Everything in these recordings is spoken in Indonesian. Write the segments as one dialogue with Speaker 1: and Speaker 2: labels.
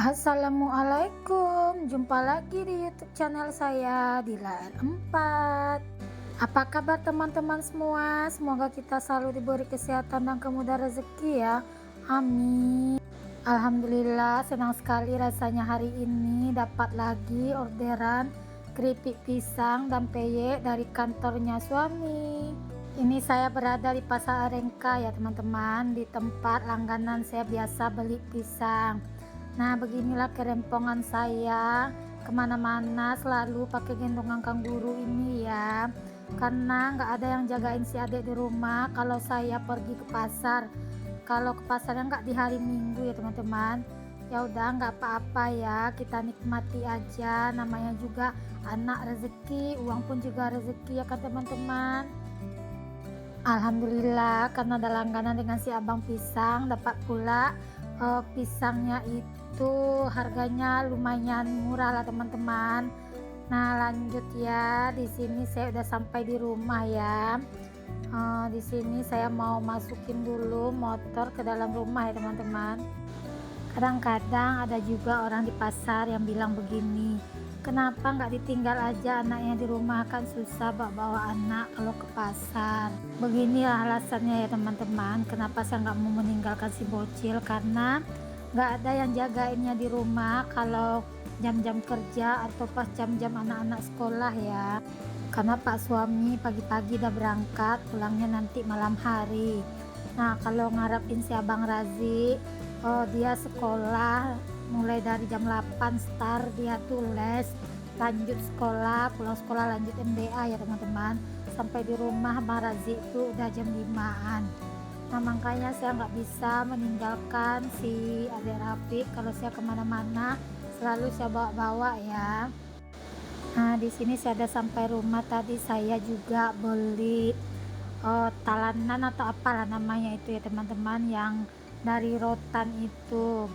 Speaker 1: Assalamualaikum, jumpa lagi di YouTube channel saya di layar 4. Apa kabar teman-teman semua? Semoga kita selalu diberi kesehatan dan kemudahan rezeki ya. Amin. Alhamdulillah, senang sekali rasanya hari ini dapat lagi orderan keripik pisang dan peyek dari kantornya suami. Ini saya berada di Pasar Arengka ya teman-teman, di tempat langganan saya biasa beli pisang. Nah, beginilah kerempongan saya kemana-mana selalu pakai gendongan kanguru ini ya, karena nggak ada yang jagain si adik di rumah kalau saya pergi ke pasar. Kalau ke pasarnya nggak di hari Minggu ya teman-teman, ya udah nggak apa-apa ya, kita nikmati aja, namanya juga anak rezeki, uang pun juga rezeki ya kan teman-teman. Alhamdulillah, karena ada langganan dengan si abang pisang, dapat pula pisangnya itu harganya lumayan murah lah teman-teman. Nah, lanjut ya, di sini saya udah sampai di rumah ya. Di sini saya mau masukin dulu motor ke dalam rumah ya teman-teman. Kadang-kadang ada juga orang di pasar yang bilang begini, kenapa nggak ditinggal aja anaknya di rumah, kan susah bawa anak kalau ke pasar. Beginilah alasannya ya teman-teman, kenapa saya nggak mau meninggalkan si bocil, karena nggak ada yang jagainnya di rumah kalau jam-jam kerja atau pas jam-jam anak-anak sekolah ya. Karena pak suami pagi-pagi udah berangkat, pulangnya nanti malam hari. Nah, kalau ngarepin si abang Razi, dia sekolah mulai dari jam 8 start, dia tuh les, lanjut sekolah, pulang sekolah lanjut MBA ya teman-teman, sampai di rumah Bang Razi itu udah jam 5-an. Nah, makanya saya nggak bisa meninggalkan si adik Rafiq, kalau saya kemana-mana selalu saya bawa-bawa ya. Nah, di sini saya ada sampai rumah, tadi saya juga beli talanan atau apalah namanya itu ya teman-teman, yang dari rotan itu.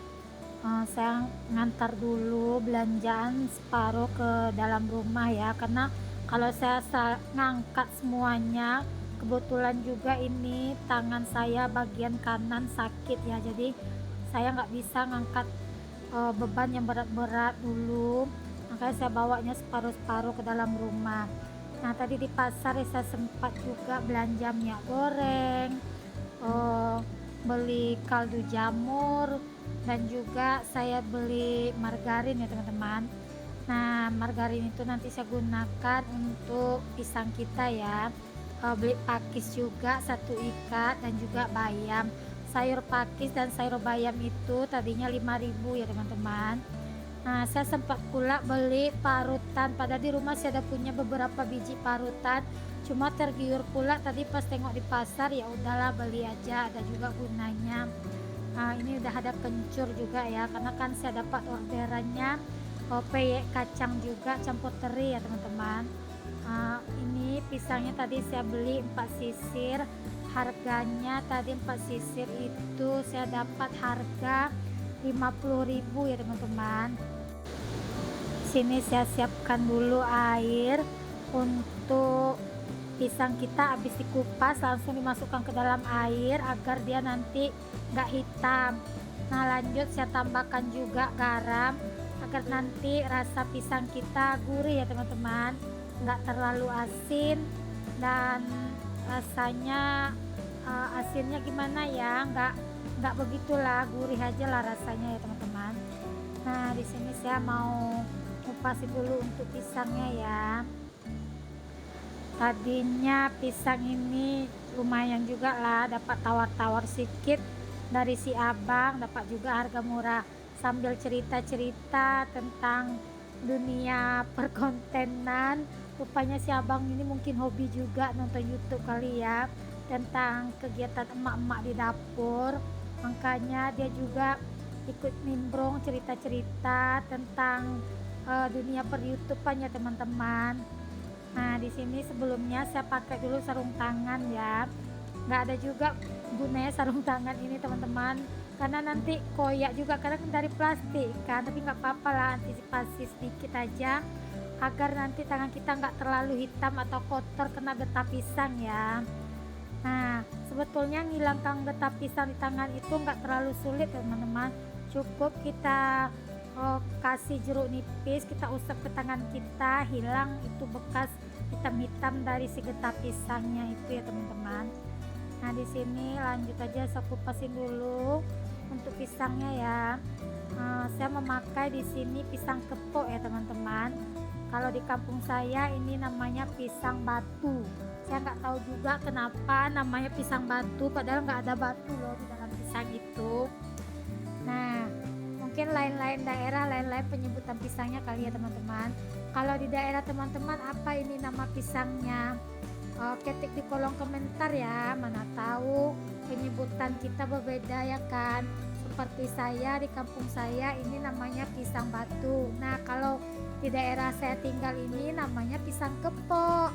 Speaker 1: Saya ngantar dulu belanjaan separuh ke dalam rumah ya, karena kalau saya ngangkat semuanya, kebetulan juga ini tangan saya bagian kanan sakit ya, jadi saya nggak bisa ngangkat beban yang berat-berat dulu, makanya saya bawanya separuh-separuh ke dalam rumah. Nah, tadi di pasar saya sempat juga belanja minyak goreng, beli kaldu jamur, dan juga saya beli margarin ya teman-teman. Nah, margarin itu nanti saya gunakan untuk pisang kita ya. Beli pakis juga satu ikat, dan juga bayam. Sayur pakis dan sayur bayam itu tadinya 5.000 ya teman-teman. Nah, saya sempat pula beli parutan, padahal di rumah saya ada punya beberapa biji parutan, cuma tergiur pula tadi pas tengok di pasar, ya udahlah beli aja, ada juga gunanya. Ini udah ada kencur juga ya, karena kan saya dapat orderannya peyek kacang juga campur teri ya teman-teman. Ini pisangnya tadi saya beli 4 sisir, harganya tadi 4 sisir itu saya dapat harga 50.000 ya teman-teman. Sini saya siapkan dulu air untuk pisang kita, habis dikupas langsung dimasukkan ke dalam air agar dia nanti nggak hitam. Nah, lanjut saya tambahkan juga garam agar nanti rasa pisang kita gurih ya teman-teman, nggak terlalu asin, dan rasanya asinnya gimana ya, nggak begitulah, gurih aja lah rasanya ya teman-teman. Nah, di sini saya mau kupasin dulu untuk pisangnya ya. Tadinya pisang ini lumayan juga lah, dapat tawar-tawar sedikit dari si abang, dapat juga harga murah. Sambil cerita-cerita tentang dunia perkontenan, rupanya si abang ini mungkin hobi juga nonton YouTube kali ya, tentang kegiatan emak-emak di dapur. Makanya dia juga ikut nimbrung cerita-cerita tentang dunia per YouTubean ya teman-teman. Nah, di sini sebelumnya saya pakai dulu sarung tangan ya. Nggak ada juga gunanya sarung tangan ini teman-teman, karena nanti koyak juga, karena kan dari plastik kan, tapi nggak apa-apa lah, antisipasi sedikit aja agar nanti tangan kita nggak terlalu hitam atau kotor kena getah pisang ya. Nah, sebetulnya ngilangkan getah pisang di tangan itu nggak terlalu sulit teman-teman, cukup kita kasih jeruk nipis, kita usap ke tangan kita, hilang itu bekas hitam-hitam dari si getah pisangnya itu ya teman-teman. Nah di sini lanjut aja saya kupasin dulu untuk pisangnya ya. Saya memakai di sini pisang kepok ya teman-teman. Kalau di kampung saya ini namanya pisang batu. Saya nggak tahu juga kenapa namanya pisang batu, padahal nggak ada batu loh di dalam pisang itu. Nah mungkin lain-lain daerah, lain-lain penyebutan pisangnya kali ya teman-teman. Kalau di daerah teman-teman apa ini nama pisangnya? Ketik di kolom komentar ya, mana tahu penyebutan kita berbeda ya kan. Seperti saya di kampung saya ini namanya pisang batu. Nah kalau di daerah saya tinggal ini namanya pisang kepok.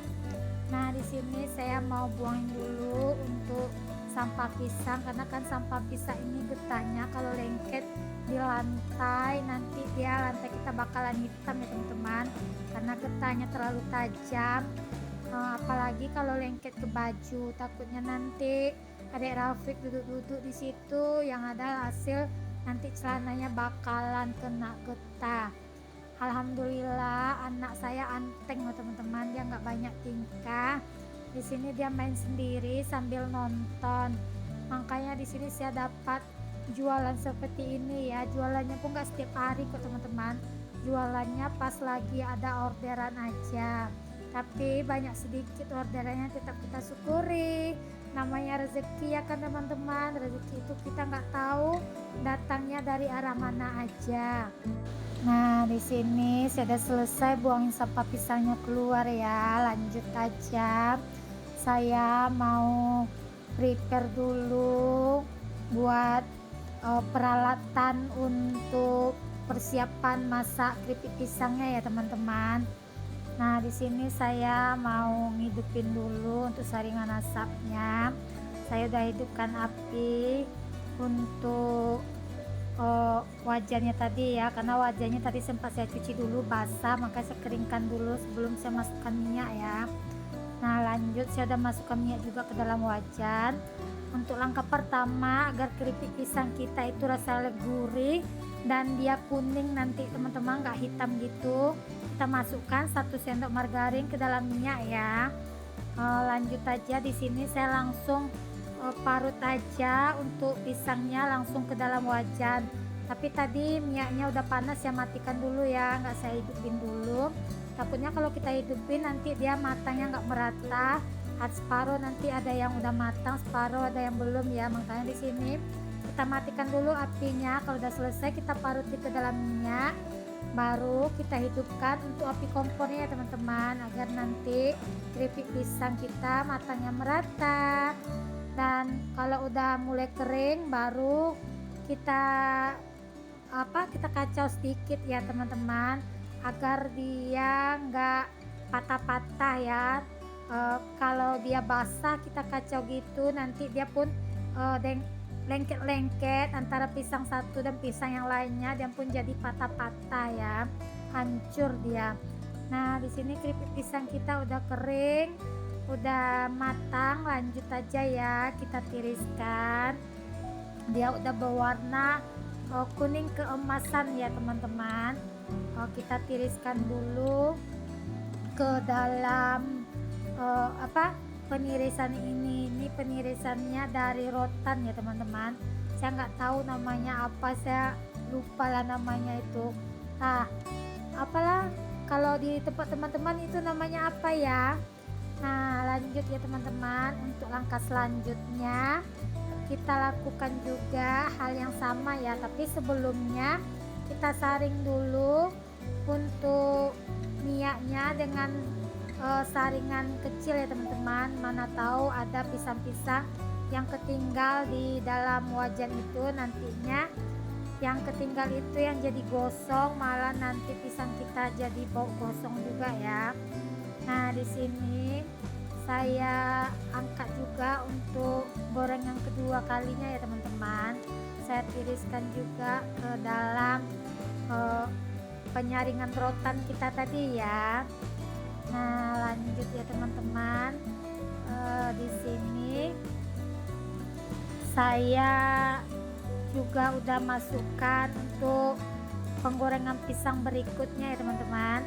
Speaker 1: Nah di sini saya mau buang dulu untuk sampah pisang, karena kan sampah pisang ini getahnya kalau lengket di lantai nanti lantai kita bakalan hitam ya teman-teman, karena getahnya terlalu tajam. Apalagi kalau lengket ke baju, takutnya nanti adek Rafiq duduk-duduk di situ, yang ada hasil nanti celananya bakalan kena getah. Alhamdulillah anak saya anteng loh teman-teman, dia nggak banyak tingkah. Di sini dia main sendiri sambil nonton, makanya di sini saya dapat jualan seperti ini ya. Jualannya pun nggak setiap hari kok teman-teman, jualannya pas lagi ada orderan aja, tapi banyak sedikit orderannya tetap kita syukuri. Namanya rezeki ya kan teman-teman, rezeki itu kita nggak tahu datangnya dari arah mana aja. Nah di sini saya sudah selesai buangin sampah pisangnya keluar ya. Lanjut aja, saya mau prepare dulu buat peralatan untuk persiapan masak keripik pisangnya ya teman-teman. Nah di sini saya mau ngidupin dulu untuk saringan asapnya. Saya udah hidupkan api untuk wajannya tadi ya, karena wajannya tadi sempat saya cuci dulu basah, maka saya keringkan dulu sebelum saya masukkan minyak ya. Nah lanjut, saya udah masukkan minyak juga ke dalam wajan. Untuk langkah pertama agar keripik pisang kita itu rasanya gurih dan dia kuning nanti teman-teman, nggak hitam gitu, kita masukkan 1 sendok margarin ke dalam minyak ya. Lanjut aja, di sini saya langsung parut aja untuk pisangnya langsung ke dalam wajan. Tapi tadi minyaknya udah panas, saya matikan dulu ya, nggak saya hidupin dulu. Takutnya kalau kita hidupin nanti dia matangnya nggak merata, separuh nanti ada yang udah matang, separuh ada yang belum ya. Makanya di sini kita matikan dulu apinya. Kalau udah selesai kita parut ke dalam minyak, baru kita hidupkan untuk api kompornya ya teman-teman, agar nanti keripik pisang kita matangnya merata. Dan kalau udah mulai kering baru kita kacau sedikit ya teman-teman, agar dia nggak patah-patah ya. Kalau dia basah kita kacau gitu, nanti dia pun lengket-lengket antara pisang satu dan pisang yang lainnya, dan pun jadi patah-patah ya, hancur dia. Nah di sini keripik pisang kita udah kering, udah matang. Lanjut aja ya, kita tiriskan. Dia udah berwarna kuning keemasan ya teman-teman. Kita tiriskan dulu ke dalam penirisan ini penirisannya dari rotan ya teman-teman. Saya nggak tahu namanya apa, saya lupa lah namanya itu. Apalah kalau di tempat teman-teman itu namanya apa ya. Nah lanjut ya teman-teman, untuk langkah selanjutnya kita lakukan juga hal yang sama ya, tapi sebelumnya kita saring dulu untuk minyaknya dengan saringan kecil ya teman-teman. Mana tahu ada pisang-pisang yang ketinggal di dalam wajan itu, nantinya yang ketinggal itu yang jadi gosong, malah nanti pisang kita jadi bau gosong juga ya. Nah di sini saya angkat juga untuk goreng yang kedua kalinya ya teman-teman. Saya tiriskan juga ke dalam penyaringan rotan kita tadi ya. Nah lanjut ya teman-teman, di sini saya juga udah masukkan untuk penggorengan pisang berikutnya ya teman-teman.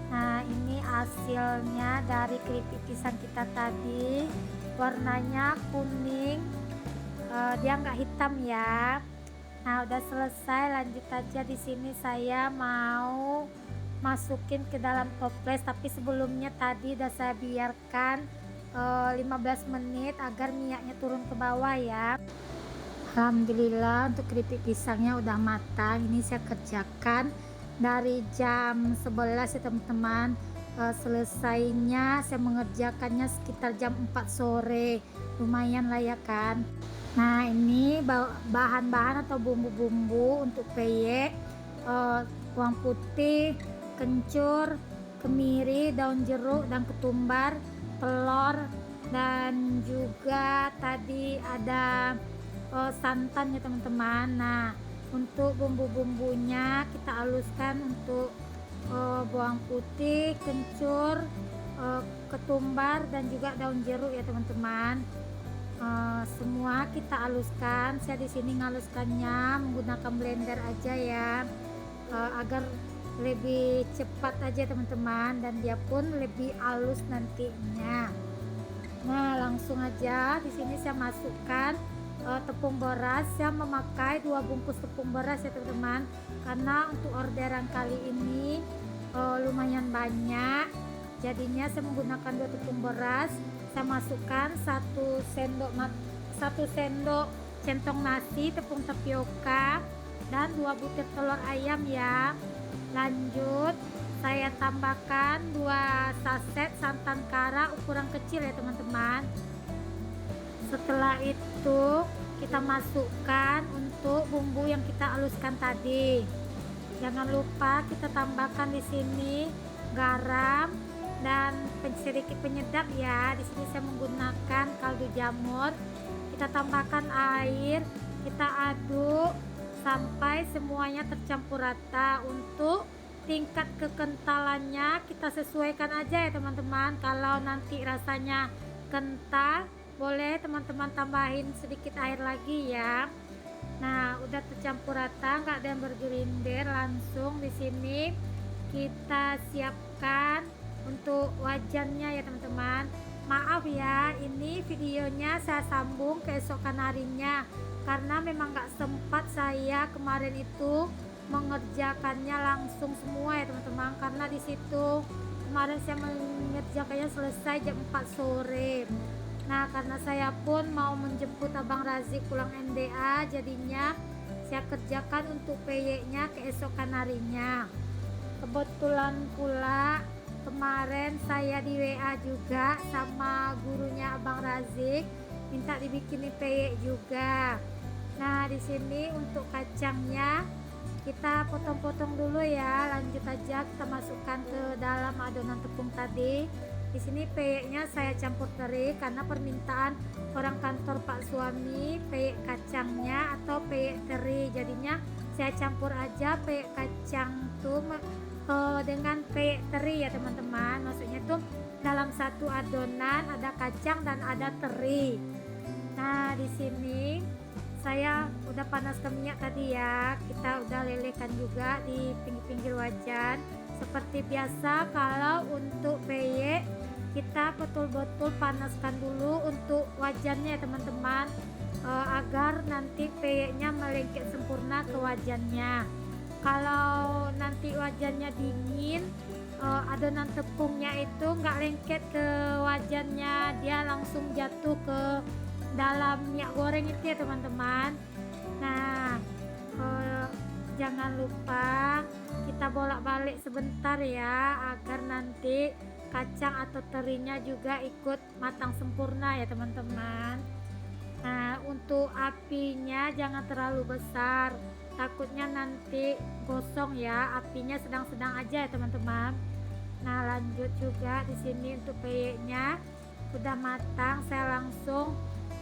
Speaker 1: Nah ini hasilnya dari keripik pisang kita tadi, warnanya kuning, dia nggak hitam ya. Nah udah selesai, lanjut aja. Di sini saya mau masukin ke dalam toples, tapi sebelumnya tadi udah saya biarkan 15 menit agar minyaknya turun ke bawah ya. Alhamdulillah untuk keripik pisangnya udah matang. Ini saya kerjakan dari jam 11 ya teman-teman. Selesainya saya mengerjakannya sekitar jam 4 sore, lumayan lah ya kan. Nah ini bahan-bahan atau bumbu-bumbu untuk peyek, bawang putih, kencur, kemiri, daun jeruk dan ketumbar, telur, dan juga tadi ada santan ya teman-teman. Nah untuk bumbu-bumbunya kita haluskan untuk bawang putih, kencur, ketumbar dan juga daun jeruk ya teman-teman. Semua kita haluskan. Saya di sini ngaluskannya menggunakan blender aja ya, agar lebih cepat aja teman-teman, dan dia pun lebih halus nantinya. Nah langsung aja di sini saya masukkan tepung beras. Saya memakai 2 bungkus tepung beras ya teman-teman, karena untuk orderan kali ini lumayan banyak, jadinya saya menggunakan 2 tepung beras. Saya masukkan 1 sendok centong nasi tepung tapioka dan 2 butir telur ayam ya. Lanjut saya tambahkan 2 saset santan kara ukuran kecil ya teman-teman. Setelah itu kita masukkan untuk bumbu yang kita haluskan tadi. Jangan lupa kita tambahkan di sini garam dan sedikit penyedap ya. Di sini saya menggunakan kaldu jamur. Kita tambahkan air, kita aduk sampai semuanya tercampur rata. Untuk tingkat kekentalannya kita sesuaikan aja ya teman-teman. Kalau nanti rasanya kental, boleh teman-teman tambahin sedikit air lagi ya. Nah udah tercampur rata, nggak ada yang bergerinder. Langsung di sini kita siapkan untuk wajannya ya teman-teman. Maaf ya, ini videonya saya sambung keesokan harinya karena memang nggak sempat saya kemarin itu mengerjakannya langsung semua ya teman-teman, karena di situ kemarin saya mengerjakannya selesai jam 4 sore. Nah karena saya pun mau menjemput Abang Razik pulang NDA, jadinya saya kerjakan untuk peyeknya keesokan harinya. Kebetulan pula kemarin saya di WA juga sama gurunya Abang Razik, minta dibikinin peyek juga. Nah di sini untuk kacangnya kita potong-potong dulu ya. Lanjut aja kita masukkan ke dalam adonan tepung tadi. Di sini peyeknya saya campur teri karena permintaan orang kantor Pak suami, peyek kacangnya atau peyek teri. Jadinya saya campur aja peyek kacang tuh dengan peyek teri ya teman-teman. Maksudnya tuh dalam satu adonan ada kacang dan ada teri. Nah di sini saya udah panaskan minyak tadi ya. Kita udah lelehkan juga di pinggir-pinggir wajan. Seperti biasa kalau untuk peyek kita betul-betul panaskan dulu untuk wajannya ya teman-teman, agar nanti peyeknya melengket sempurna ke wajannya. Kalau nanti wajannya dingin, adonan tepungnya itu nggak lengket ke wajannya, dia langsung jatuh ke dalam minyak goreng itu ya teman-teman. Nah jangan lupa kita bolak-balik sebentar ya, agar nanti kacang atau terinya juga ikut matang sempurna ya teman-teman. Nah untuk apinya jangan terlalu besar, takutnya nanti gosong ya. Apinya sedang-sedang aja ya teman-teman. Nah lanjut juga di sini untuk peyeknya udah matang, saya langsung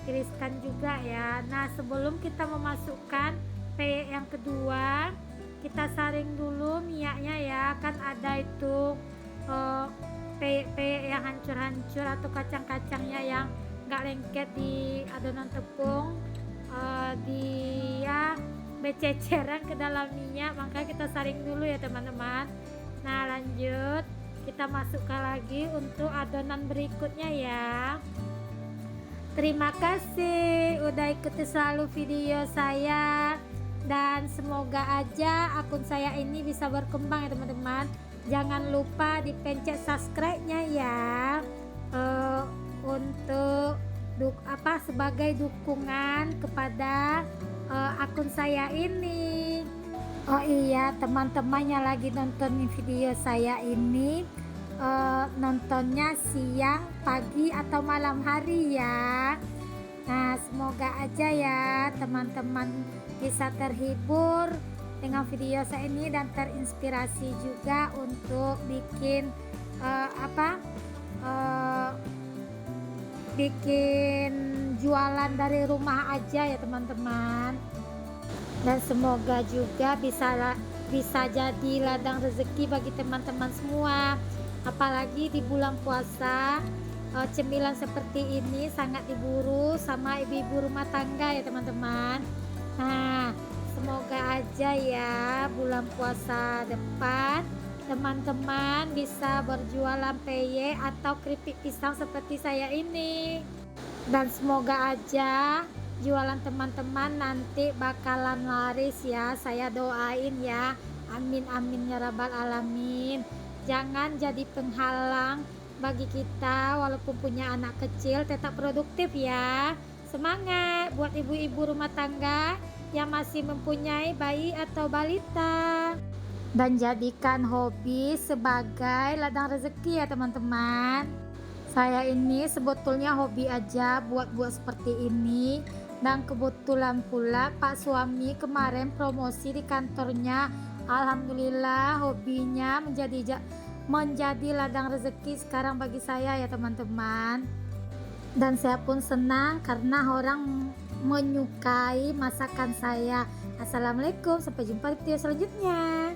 Speaker 1: tiriskan juga ya. Nah sebelum kita memasukkan peyek yang kedua, kita saring dulu minyaknya ya. Kan ada itu peyek yang hancur-hancur atau kacang-kacangnya yang nggak lengket di adonan tepung, dia bececeran ke dalam minyak, maka kita saring dulu ya teman-teman. Nah lanjut, kita masukkan lagi untuk adonan berikutnya ya. Terima kasih udah ikuti selalu video saya, dan semoga aja akun saya ini bisa berkembang ya teman-teman. Jangan lupa dipencet subscribe-nya ya, untuk sebagai dukungan kepada akun saya ini. Oh iya, teman-temannya lagi nonton video saya ini, nontonnya siang, pagi atau malam hari ya. Nah semoga aja ya teman-teman bisa terhibur dengan video saya ini dan terinspirasi juga untuk bikin bikin jualan dari rumah aja ya teman-teman. Dan semoga juga bisa jadi ladang rezeki bagi teman-teman semua. Apalagi di bulan puasa, cemilan seperti ini sangat diburu sama ibu-ibu rumah tangga ya teman-teman. Nah semoga aja ya bulan puasa depan teman-teman bisa berjualan peye atau keripik pisang seperti saya ini. Dan semoga aja jualan teman-teman nanti bakalan laris ya, saya doain ya. Amin amin ya rabbal alamin. Jangan jadi penghalang bagi kita, walaupun punya anak kecil tetap produktif ya. Semangat buat ibu-ibu rumah tangga yang masih mempunyai bayi atau balita, dan jadikan hobi sebagai ladang rezeki ya teman-teman. Saya ini sebetulnya hobi aja buat seperti ini, dan kebetulan pula Pak suami kemarin promosi di kantornya. Alhamdulillah hobinya menjadi ladang rezeki sekarang bagi saya ya teman-teman. Dan saya pun senang karena orang menyukai masakan saya. Assalamualaikum, sampai jumpa di video selanjutnya.